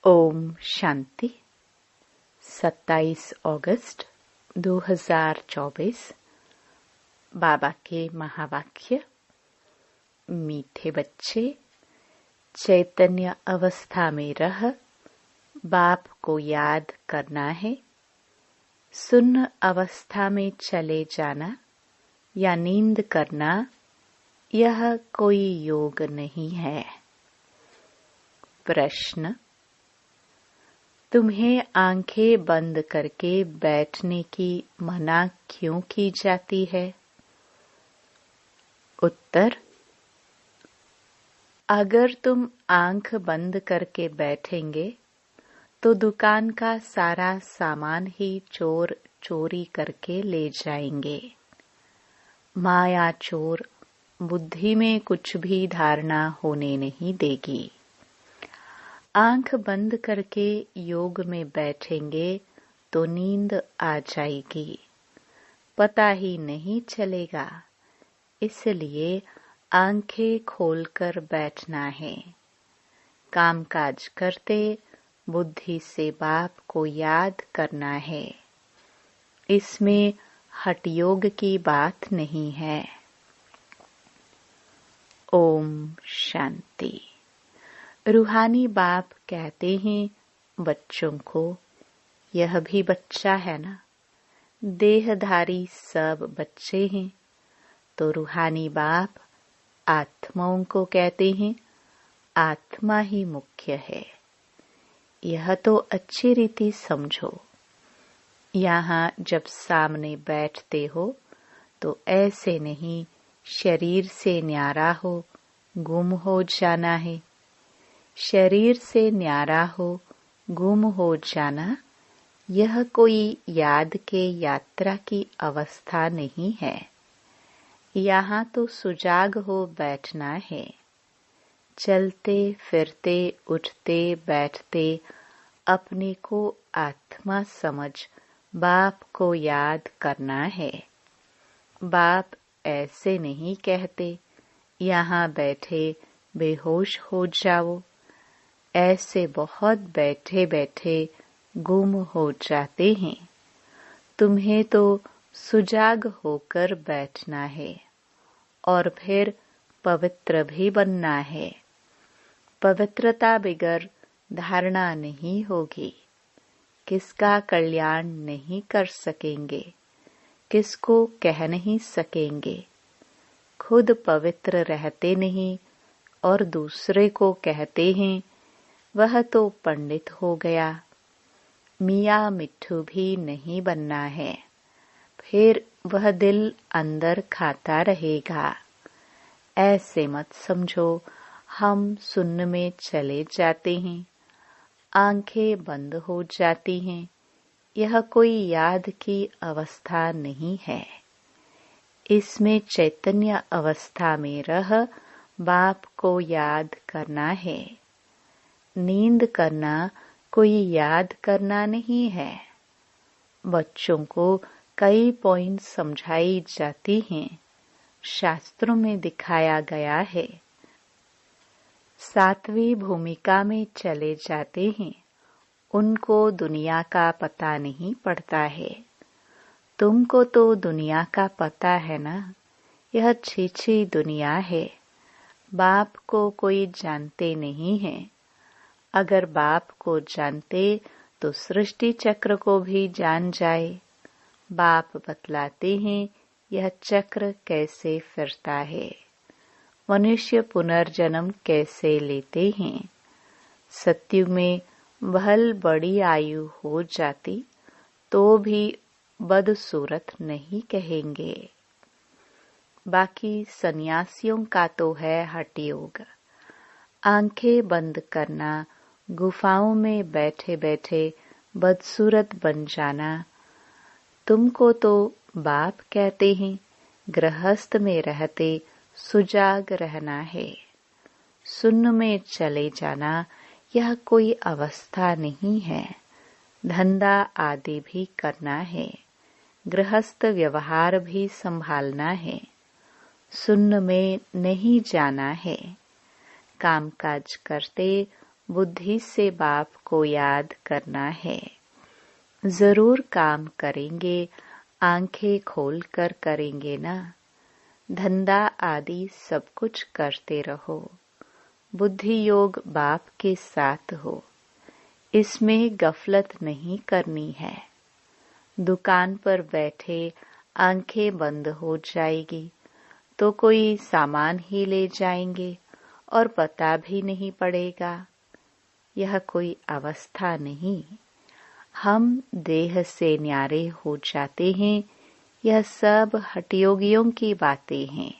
ओम शांति। 27 अगस्त 2024। बाबा के महावाक्य। मीठे बच्चे, चैतन्य अवस्था में रह बाप को याद करना है। सुन्न अवस्था में चले जाना या नींद करना यह कोई योग नहीं है। प्रश्न: तुम्हें आंखें बंद करके बैठने की मना क्यों की जाती है? उत्तर: अगर तुम आंख बंद करके बैठेंगे तो दुकान का सारा सामान ही चोर चोरी करके ले जाएंगे। माया चोर बुद्धि में कुछ भी धारणा होने नहीं देगी। आंख बंद करके योग में बैठेंगे तो नींद आ जाएगी, पता ही नहीं चलेगा। इसलिए आंखें खोलकर बैठना है। कामकाज करते बुद्धि से बाप को याद करना है। इसमें हठ योग की बात नहीं है। ओम शांति। रूहानी बाप कहते हैं बच्चों को, यह भी बच्चा है ना। देहधारी सब बच्चे हैं। तो रूहानी बाप आत्माओं को कहते हैं आत्मा ही मुख्य है। यह तो अच्छी रीति समझो। यहाँ जब सामने बैठते हो तो ऐसे नहीं शरीर से न्यारा हो गुम हो जाना है। शरीर से न्यारा हो गुम हो जाना यह कोई याद के यात्रा की अवस्था नहीं है। यहाँ तो सुजाग हो बैठना है। चलते फिरते उठते बैठते अपने को आत्मा समझ बाप को याद करना है। बाप ऐसे नहीं कहते यहाँ बैठे बेहोश हो जाओ। ऐसे बहुत बैठे बैठे गुम हो जाते हैं। तुम्हें तो सुजाग होकर बैठना है और फिर पवित्र भी बनना है। पवित्रता बिगर धारणा नहीं होगी। किसका कल्याण नहीं कर सकेंगे, किसको कह नहीं सकेंगे। खुद पवित्र रहते नहीं और दूसरे को कहते हैं वह तो पंडित हो गया। मियाँ मिट्ठू भी नहीं बनना है। फिर वह दिल अंदर खाता रहेगा। ऐसे मत समझो हम सुन्न में चले जाते हैं, आंखें बंद हो जाती हैं। यह कोई याद की अवस्था नहीं है। इसमें चैतन्य अवस्था में रह बाप को याद करना है। नींद करना कोई याद करना नहीं है। बच्चों को कई पॉइंट समझाई जाती हैं। शास्त्रों में दिखाया गया है। सातवीं भूमिका में चले जाते हैं। उनको दुनिया का पता नहीं पड़ता है। तुमको तो दुनिया का पता है ना। यह छीछी दुनिया है। बाप को कोई जानते नहीं है। अगर बाप को जानते तो सृष्टि चक्र को भी जान जाए। बाप बतलाते हैं यह चक्र कैसे फिरता है, मनुष्य पुनर्जन्म कैसे लेते हैं। सत्युग में भल बड़ी आयु हो जाती तो भी बदसूरत नहीं कहेंगे। बाकी सन्यासियों का तो है हठ योग। आंखें बंद करना, गुफाओं में बैठे बैठे बदसूरत बन जाना। तुमको तो बाप कहते हैं गृहस्थ में रहते सुजाग रहना है। सुन्न में चले जाना यह कोई अवस्था नहीं है। धंधा आदि भी करना है। गृहस्थ व्यवहार भी संभालना है। सुन्न में नहीं जाना है। कामकाज करते बुद्धि से बाप को याद करना है। जरूर काम करेंगे, आंखें खोल कर करेंगे ना। धंधा आदि सब कुछ करते रहो। बुद्धि योग बाप के साथ हो, इसमें गफलत नहीं करनी है। दुकान पर बैठे आंखें बंद हो जाएगी तो कोई सामान ही ले जाएंगे और पता भी नहीं पड़ेगा। यह कोई अवस्था नहीं। हम देह से न्यारे हो जाते हैं। यह सब हठयोगियों की बातें हैं,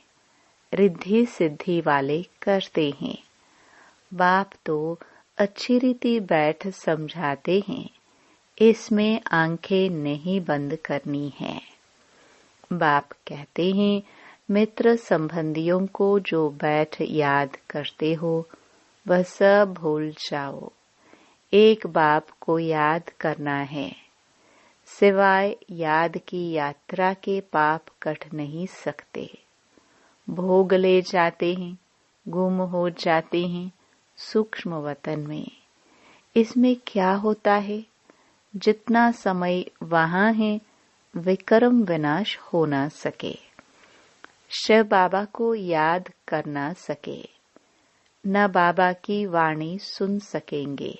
रिद्धि सिद्धि वाले करते हैं। बाप तो अच्छी रीति बैठ समझाते हैं, इसमें आंखें नहीं बंद करनी है। बाप कहते हैं, मित्र संबंधियों को जो बैठ याद करते हो वह सब भूल जाओ। एक बाप को याद करना है। सिवाय याद की यात्रा के पाप कट नहीं सकते। भोग ले जाते हैं, गुम हो जाते हैं सूक्ष्म वतन में। इसमें क्या होता है? जितना समय वहां है विक्रम विनाश हो ना सके, शिव बाबा को याद कर ना सके, न बाबा की वाणी सुन सकेंगे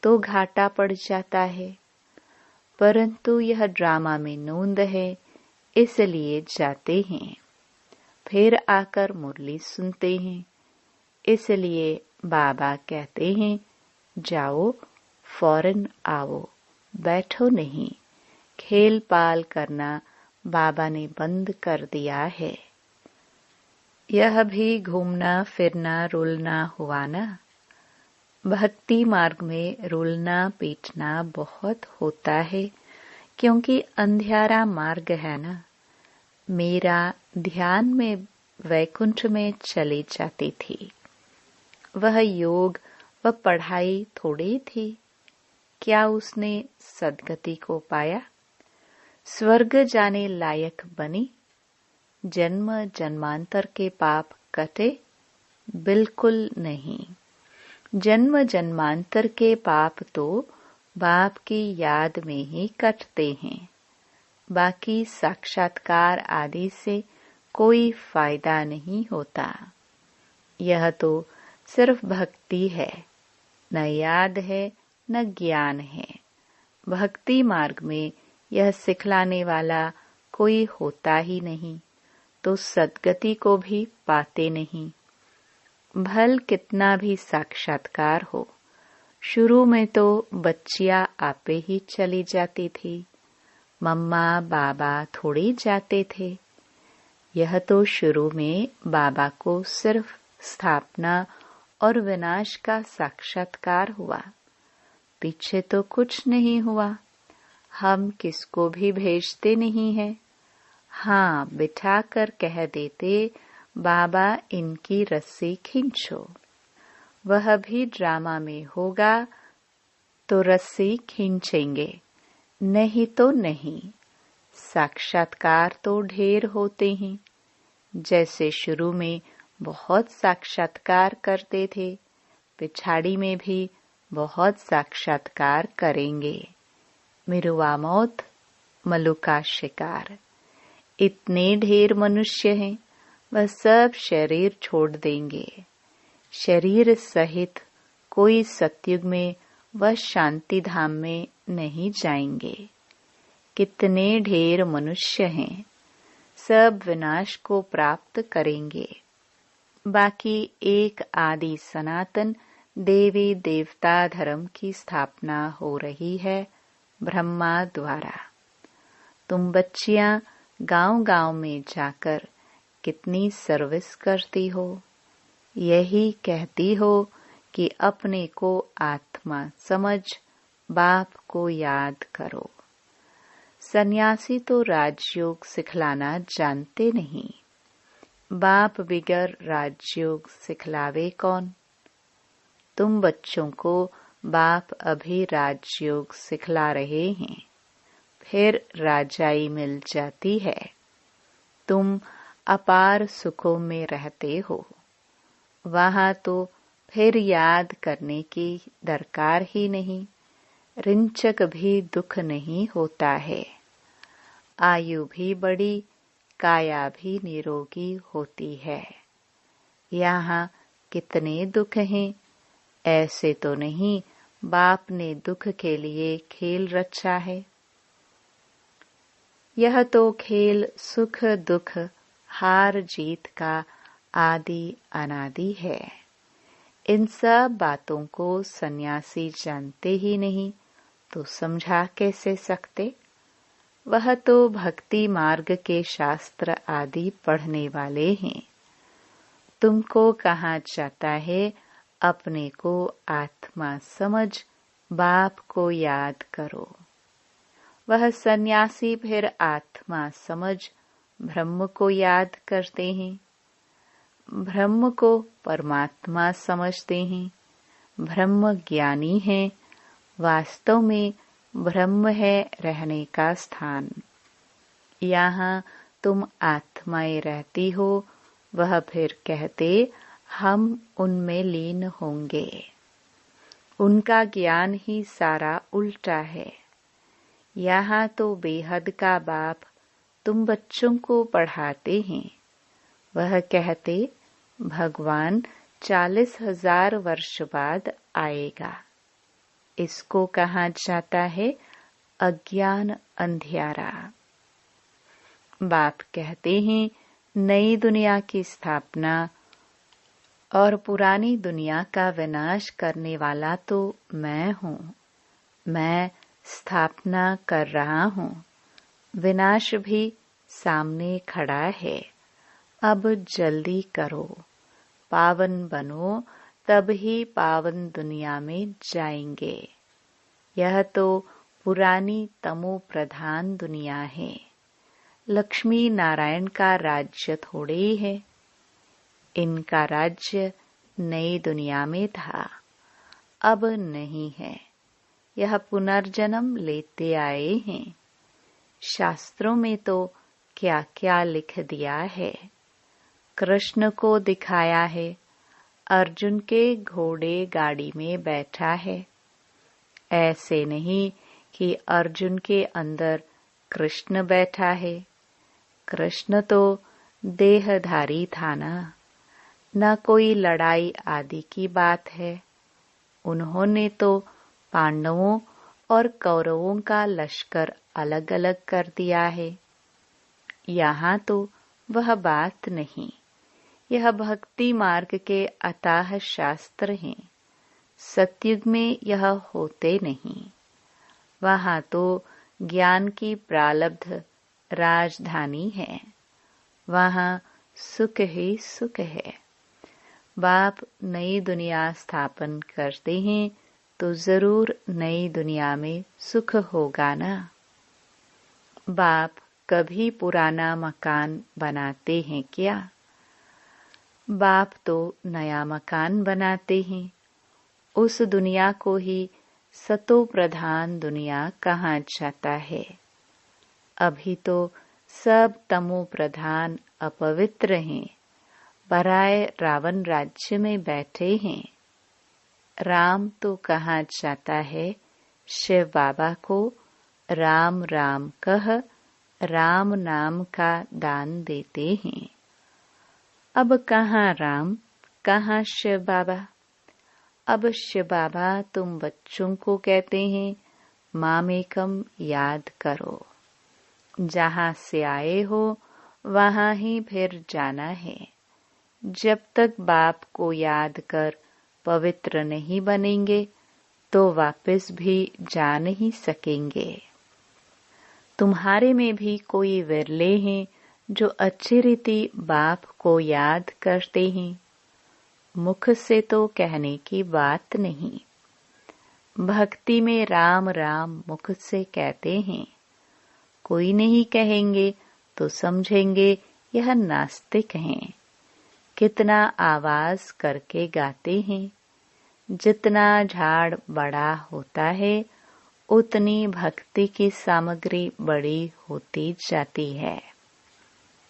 तो घाटा पड़ जाता है। परंतु यह ड्रामा में नोंद है, इसलिए जाते हैं। फिर आकर मुरली सुनते हैं, इसलिए बाबा कहते हैं जाओ फौरन आओ, बैठो नहीं। खेल पाल करना बाबा ने बंद कर दिया है। यह भी घूमना फिरना रुलना हुआ ना। भक्ति मार्ग में रुलना पीटना बहुत होता है, क्योंकि अंधियारा मार्ग है ना। मेरा ध्यान में वैकुंठ में चली जाती थी। वह योग व पढ़ाई थोड़ी थी। क्या उसने सद्गति को पाया? स्वर्ग जाने लायक बनी? जन्म जन्मांतर के पाप कटे? बिल्कुल नहीं। जन्म जन्मांतर के पाप तो बाप की याद में ही कटते हैं। बाकी साक्षात्कार आदि से कोई फायदा नहीं होता। यह तो सिर्फ भक्ति है, न याद है न ज्ञान है। भक्ति मार्ग में यह सिखलाने वाला कोई होता ही नहीं, तो सद्गति को भी पाते नहीं। भल कितना भी साक्षात्कार हो, शुरू में तो बच्चियां आपे ही चली जाती थी। मम्मा बाबा थोड़ी जाते थे। यह तो शुरू में बाबा को सिर्फ स्थापना और विनाश का साक्षात्कार हुआ, पीछे तो कुछ नहीं हुआ। हम किसको भी भेजते नहीं हैं। हाँ, बिठा कर कह देते बाबा इनकी रस्सी खींचो। वह भी ड्रामा में होगा तो रस्सी खींचेंगे, नहीं तो नहीं। साक्षात्कार तो ढेर होते हैं। जैसे शुरू में बहुत साक्षात्कार करते थे, पिछाड़ी में भी बहुत साक्षात्कार करेंगे। मिरुआ मौत, मलुका शिकार, इतने ढेर मनुष्य हैं, वह सब शरीर छोड़ देंगे। शरीर सहित कोई सतयुग में व शांति धाम में नहीं जाएंगे। कितने ढेर मनुष्य हैं, सब विनाश को प्राप्त करेंगे। बाकी एक आदि सनातन देवी देवता धर्म की स्थापना हो रही है ब्रह्मा द्वारा। तुम बच्चियां गांव-गांव में जाकर कितनी सर्विस करती हो। यही कहती हो कि अपने को आत्मा समझ, बाप को याद करो। सन्यासी तो राजयोग सिखलाना जानते नहीं। बाप बिगर राजयोग सिखलावे कौन? तुम बच्चों को बाप अभी राजयोग सिखला रहे हैं, फिर राजाई मिल जाती है। तुम अपार सुखों में रहते हो, वहां तो फिर याद करने की दरकार ही नहीं। रिंचक भी दुख नहीं होता है। आयु भी बड़ी, काया भी निरोगी होती है। यहाँ कितने दुख हैं। ऐसे तो नहीं बाप ने दुख के लिए खेल रचा है। यह तो खेल सुख दुख हार जीत का आदि अनादि है। इन सब बातों को सन्यासी जानते ही नहीं तो समझा कैसे सकते। वह तो भक्ति मार्ग के शास्त्र आदि पढ़ने वाले हैं। तुमको कहा जाता है अपने को आत्मा समझ, बाप को याद करो। वह सन्यासी फिर आत्मा समझ ब्रह्म को याद करते हैं। ब्रह्म को परमात्मा समझते हैं। ब्रह्म ज्ञानी है। वास्तव में ब्रह्म है रहने का स्थान। यहाँ तुम आत्माएं रहती हो। वह फिर कहते हम उनमें लीन होंगे। उनका ज्ञान ही सारा उल्टा है। यहाँ तो बेहद का बाप तुम बच्चों को पढ़ाते हैं। वह कहते भगवान 40,000 वर्ष बाद आएगा। इसको कहा जाता है अज्ञान अंधियारा। बाप कहते हैं नई दुनिया की स्थापना और पुरानी दुनिया का विनाश करने वाला तो मैं हूँ। मैं स्थापना कर रहा हूँ। विनाश भी सामने खड़ा है। अब जल्दी करो, पावन बनो, तब ही पावन दुनिया में जाएंगे। यह तो पुरानी तमो प्रधान दुनिया है। लक्ष्मी नारायण का राज्य थोड़े ही है। इनका राज्य नई दुनिया में था, अब नहीं है। यह पुनर्जन्म लेते आए हैं। शास्त्रों में तो क्या क्या लिख दिया है। कृष्ण को दिखाया है अर्जुन के घोड़े गाड़ी में बैठा है। ऐसे नहीं कि अर्जुन के अंदर कृष्ण बैठा है। कृष्ण तो देहधारी था ना। न कोई लड़ाई आदि की बात है। उन्होंने तो पांडवों और कौरवों का लश्कर अलग अलग कर दिया है। यहाँ तो वह बात नहीं। यह भक्ति मार्ग के अथाह शास्त्र हैं। सतयुग में यह होते नहीं। वहाँ तो ज्ञान की प्रालब्ध राजधानी है। वहाँ सुख ही सुख है। बाप नई दुनिया स्थापन करते हैं तो जरूर नई दुनिया में सुख होगा ना। बाप कभी पुराना मकान बनाते हैं क्या? बाप तो नया मकान बनाते हैं। उस दुनिया को ही सतो प्रधान दुनिया कहा जाता है। अभी तो सब तमो प्रधान अपवित्र हैं। पराए रावण राज्य में बैठे हैं। राम तो कहा जाता है शिव बाबा को राम राम कह राम नाम का दान देते हैं। अब कहाँ राम, कहाँ शिव बाबा। अब शिव बाबा तुम बच्चों को कहते हैं मामेकम याद करो। जहाँ से आए हो वहाँ ही फिर जाना है। जब तक बाप को याद कर पवित्र नहीं बनेंगे तो वापस भी जा नहीं सकेंगे। तुम्हारे में भी कोई विरले हैं जो अच्छी रीति बाप को याद करते हैं। मुख से तो कहने की बात नहीं। भक्ति में राम राम मुख से कहते हैं। कोई नहीं कहेंगे तो समझेंगे यह नास्तिक हैं। कितना आवाज करके गाते हैं। जितना झाड़ बड़ा होता है उतनी भक्ति की सामग्री बड़ी होती जाती है।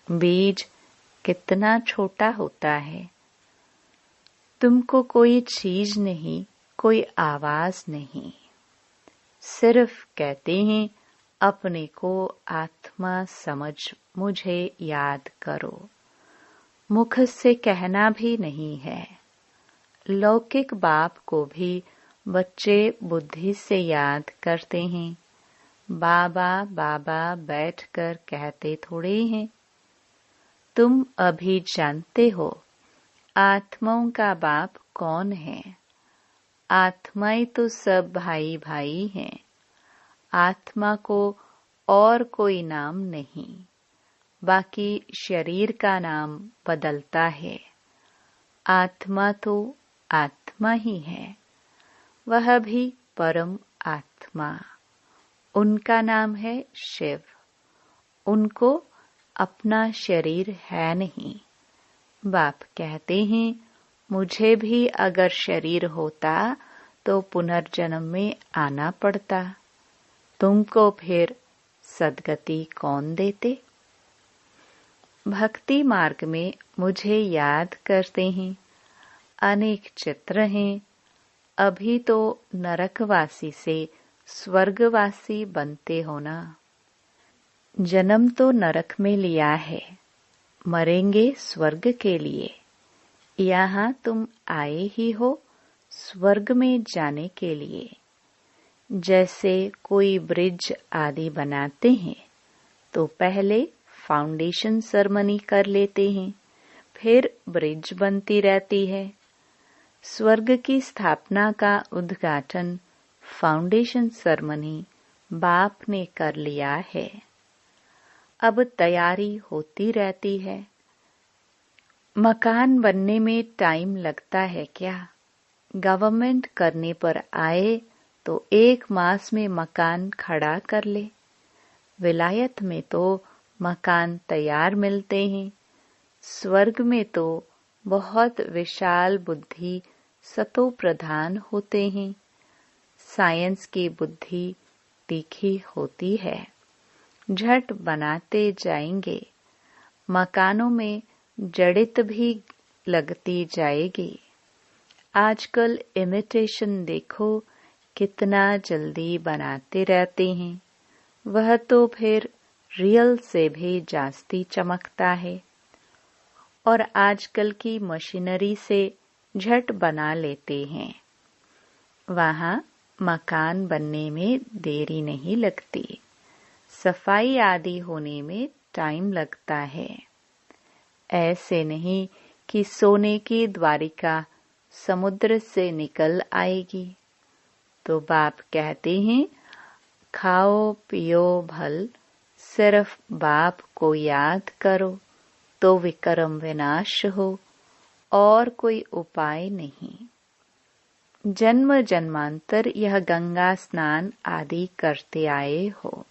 बीज कितना छोटा होता है। तुमको कोई चीज नहीं, कोई आवाज नहीं, सिर्फ कहते हैं अपने को आत्मा समझ मुझे याद करो। मुख से कहना भी नहीं है। लौकिक बाप को भी बच्चे बुद्धि से याद करते हैं। बाबा बाबा बैठकर कहते थोड़े हैं। तुम अभी जानते हो आत्माओं का बाप कौन है। आत्माएं तो सब भाई भाई हैं। आत्मा को और कोई नाम नहीं, बाकी शरीर का नाम बदलता है। आत्मा तो आत्मा ही है, वह भी परम आत्मा। उनका नाम है शिव। उनको अपना शरीर है नहीं। बाप कहते हैं मुझे भी अगर शरीर होता तो पुनर्जन्म में आना पड़ता। तुमको फिर सद्गति कौन देते। भक्ति मार्ग में मुझे याद करते हैं। अनेक चित्र हैं। अभी तो नरकवासी से स्वर्गवासी बनते हो ना। जन्म तो नरक में लिया है, मरेंगे स्वर्ग के लिए। यहाँ तुम आए ही हो स्वर्ग में जाने के लिए। जैसे कोई ब्रिज आदि बनाते हैं तो पहले फाउंडेशन सेरेमनी कर लेते हैं, फिर ब्रिज बनती रहती है। स्वर्ग की स्थापना का उद्घाटन फाउंडेशन सेरेमनी बाप ने कर लिया है। अब तैयारी होती रहती है। मकान बनने में टाइम लगता है क्या। गवर्नमेंट करने पर आए तो 1 मास में मकान खड़ा कर ले। विलायत में तो मकान तैयार मिलते हैं। स्वर्ग में तो बहुत विशाल बुद्धि सतो प्रधान होते हैं। साइंस की बुद्धि तीखी होती है। झट बनाते जाएंगे। मकानों में जड़ित भी लगती जाएगी। आजकल इमिटेशन देखो कितना जल्दी बनाते रहते हैं। वह तो फिर रियल से भी जास्ती चमकता है। और आजकल की मशीनरी से झट बना लेते हैं। वहाँ मकान बनने में देरी नहीं लगती। सफाई आदि होने में टाइम लगता है। ऐसे नहीं कि सोने की द्वारिका समुद्र से निकल आएगी। तो बाप कहते हैं खाओ पियो भल, सिर्फ बाप को याद करो तो विक्रम विनाश हो, और कोई उपाय नहीं। जन्म जन्मांतर यह गंगा स्नान आदि करते आए हो,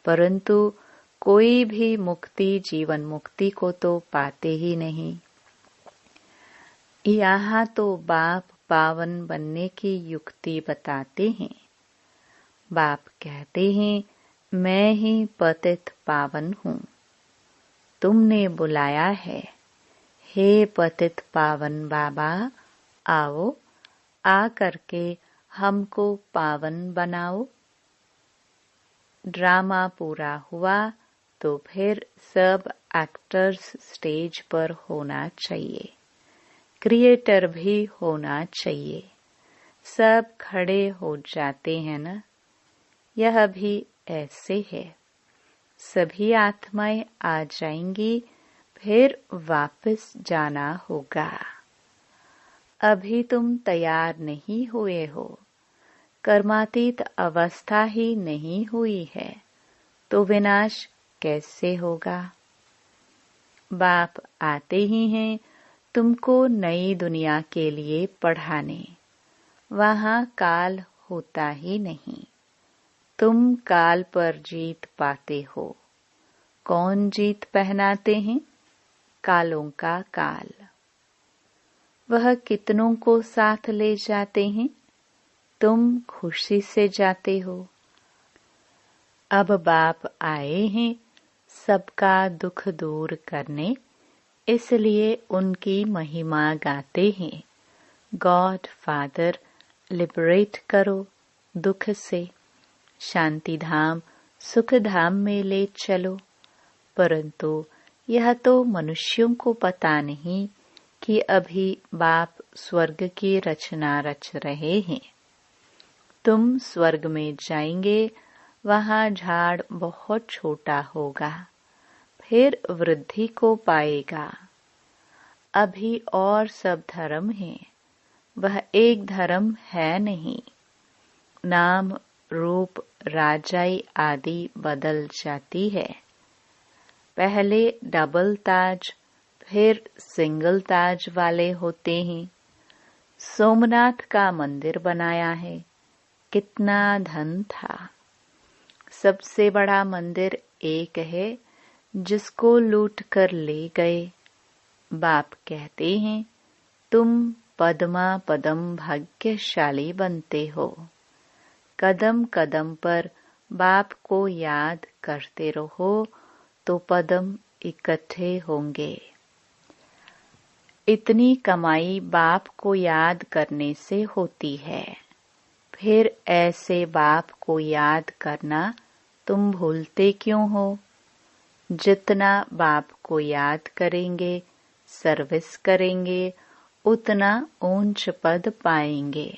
परंतु कोई भी मुक्ति जीवन मुक्ति को तो पाते ही नहीं। यहाँ तो बाप पावन बनने की युक्ति बताते हैं। बाप कहते हैं मैं ही पतित पावन हूँ। तुमने बुलाया है, हे पतित पावन बाबा, आओ आ करके हमको पावन बनाओ। ड्रामा पूरा हुआ तो फिर सब एक्टर्स स्टेज पर होना चाहिए। क्रिएटर भी होना चाहिए। सब खड़े हो जाते हैं ना। यह भी ऐसे है। सभी आत्माएं आ जाएंगी, फिर वापस जाना होगा। अभी तुम तैयार नहीं हुए हो। कर्मातीत अवस्था ही नहीं हुई है, तो विनाश कैसे होगा। बाप आते ही हैं तुमको नई दुनिया के लिए पढ़ाने। वहाँ काल होता ही नहीं। तुम काल पर जीत पाते हो। कौन जीत पहनाते हैं। कालों का काल। वह कितनों को साथ ले जाते हैं। तुम खुशी से जाते हो। अब बाप आए हैं सबका दुख दूर करने। इसलिए उनकी महिमा गाते हैं। गॉड फादर, लिबरेट करो दुख से, शांति धाम सुख धाम में ले चलो। परंतु यह तो मनुष्यों को पता नहीं कि अभी बाप स्वर्ग की रचना रच रहे हैं। तुम स्वर्ग में जाएंगे, वहाँ झाड़ बहुत छोटा होगा, फिर वृद्धि को पाएगा। अभी और सब धर्म है, वह एक धर्म है नहीं। नाम रूप राजाई आदि बदल जाती है। पहले डबल ताज फिर सिंगल ताज वाले होते हैं। सोमनाथ का मंदिर बनाया है, कितना धन था। सबसे बड़ा मंदिर एक है जिसको लूट कर ले गए। बाप कहते हैं तुम पद्मा पदम भाग्यशाली बनते हो। कदम कदम पर बाप को याद करते रहो तो पदम इकट्ठे होंगे। इतनी कमाई बाप को याद करने से होती है। फिर ऐसे बाप को याद करना तुम भूलते क्यों हो? जितना बाप को याद करेंगे, सर्विस करेंगे, उतना ऊंच पद पाएंगे।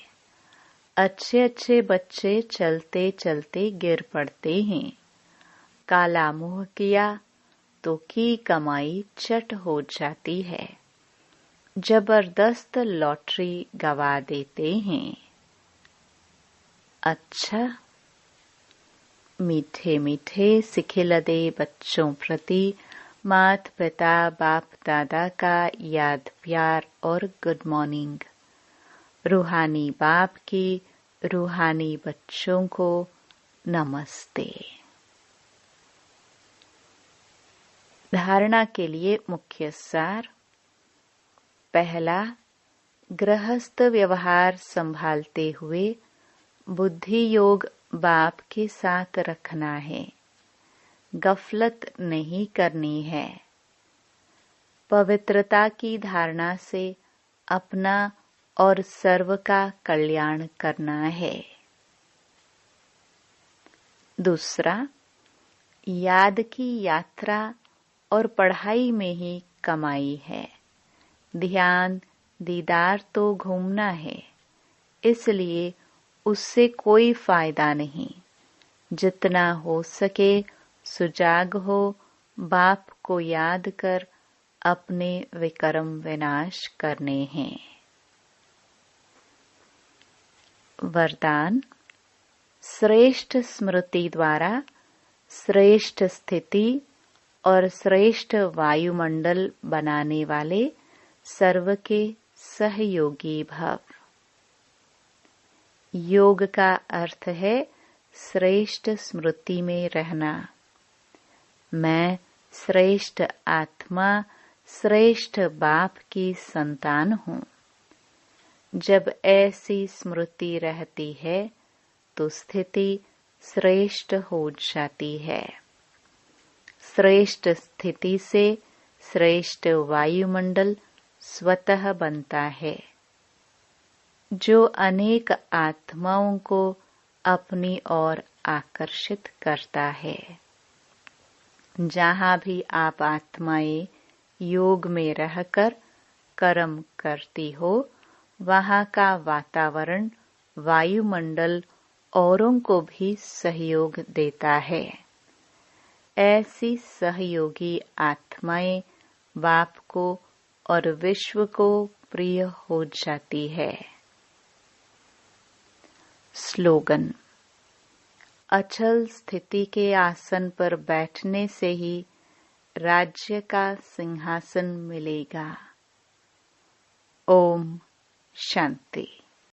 अच्छे अच्छे बच्चे चलते चलते गिर पड़ते हैं। काला मुंह किया तो की कमाई चट हो जाती है। जबरदस्त लॉटरी गवा देते हैं। अच्छा, मीठे मीठे सिखिलदे बच्चों प्रति मात पिता बाप दादा का याद प्यार और गुड मॉर्निंग। रूहानी बाप की रूहानी बच्चों को नमस्ते। धारणा के लिए मुख्य सार। पहला, गृहस्थ व्यवहार संभालते हुए बुद्धि योग बाप के साथ रखना है। गफलत नहीं करनी है। पवित्रता की धारणा से अपना और सर्व का कल्याण करना है। दूसरा, याद की यात्रा और पढ़ाई में ही कमाई है। ध्यान दीदार तो घूमना है, इसलिए उससे कोई फायदा नहीं। जितना हो सके सुजाग हो, बाप को याद कर अपने विकर्म विनाश करने हैं। वरदान। श्रेष्ठ स्मृति द्वारा श्रेष्ठ स्थिति और श्रेष्ठ वायुमंडल बनाने वाले सर्व के सहयोगी भव। योग का अर्थ है श्रेष्ठ स्मृति में रहना। मैं श्रेष्ठ आत्मा श्रेष्ठ बाप की संतान हूँ। जब ऐसी स्मृति रहती है तो स्थिति श्रेष्ठ हो जाती है। श्रेष्ठ स्थिति से श्रेष्ठ वायुमंडल स्वतः बनता है, जो अनेक आत्माओं को अपनी ओर आकर्षित करता है। जहाँ भी आप आत्माएं योग में रहकर कर्म करती हो, वहाँ का वातावरण वायुमंडल औरों को भी सहयोग देता है। ऐसी सहयोगी आत्माएं बाप को और विश्व को प्रिय हो जाती है। स्लोगन। अचल स्थिति के आसन पर बैठने से ही राज्य का सिंहासन मिलेगा। ओम शांति।